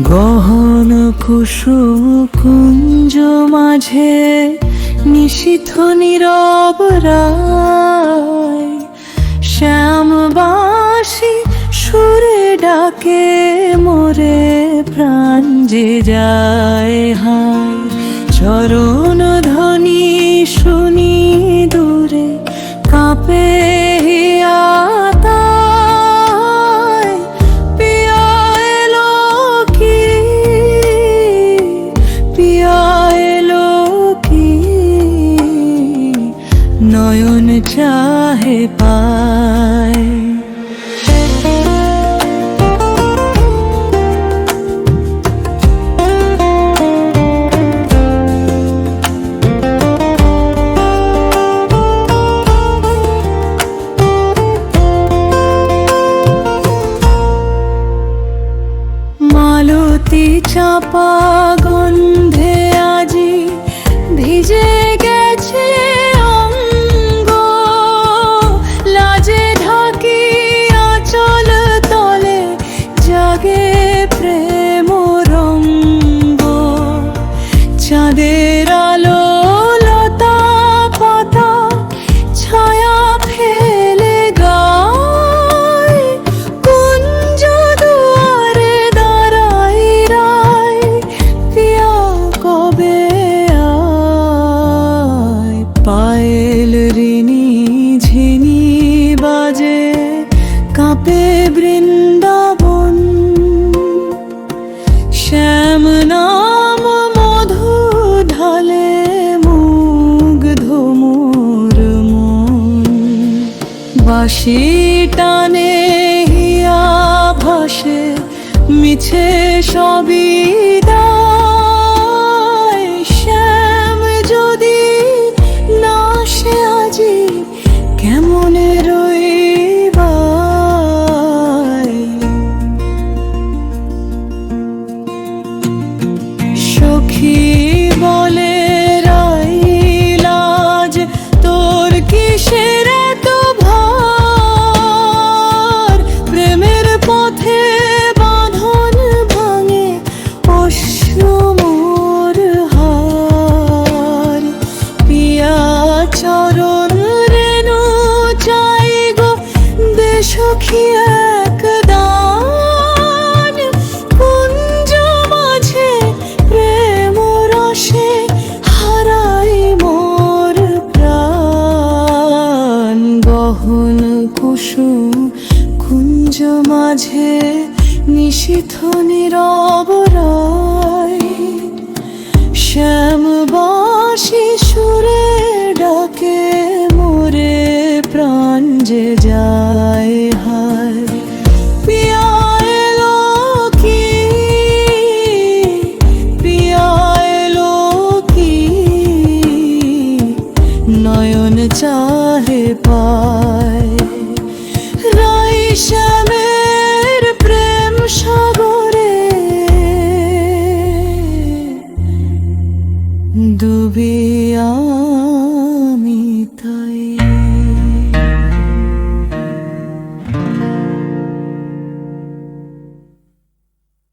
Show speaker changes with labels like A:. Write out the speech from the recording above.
A: গহন কুসুম কুঞ্জ মাঝে নিশীথ নীরব রায়, শ্যামবাসী সুরে ডাকে মোরে প্রাণ যে যায় হায়। চরণ ধ্বনি শুনি দূরে কাঁপে হিয়া তাই, পিয়া এলো কি, পিয়া এলো কি, নয়ন চাহে পায়। মালতী চাপা গন্ধে আজি ভিজে গেছে অঙ্গ, লাজে ঢাকি আঁচল তলে জাগে প্রেম রঙ্গ। চাঁদের আলো লতা পাতা ছায়া ফেলে গায়, কুঞ্জ দুয়ারে দাঁড়াই রায়, পিয়া কবে আয়। পায়েল ঋণী ঝিনি বাজে কাঁপে বৃন্দাবন, শ্যাম নাম মধু ঢালে মুগ্ধ মোর মন। বাঁশি টানে হিয়া ভাসে মিছে সবই দায়, শ্যাম যদি না সে আজি কেমনে রইবাই। সখী বলে রাই লাজ তোর কিসের এত ভার, প্রেমের পথে বাঁধন ভাঙে অশ্রু মোর হার। পিয়া চরণ রেণু চাই গো দে সখী এক দান, কুঞ্জ মাঝে প্রেম রসে হারাই মোর প্রাণ। গহন কুসুম কুঞ্জ মাঝে নিশীথ নীরব রায়, শ্যামবাসী সুরে ডাকে মোরে প্রাণ যে যায় হায়। পিয়া এলো কি, পিয়া এলো কি, নয়ন চাহে পায়। রাই শ্যামের প্রেম সাগরে ডুবিয়া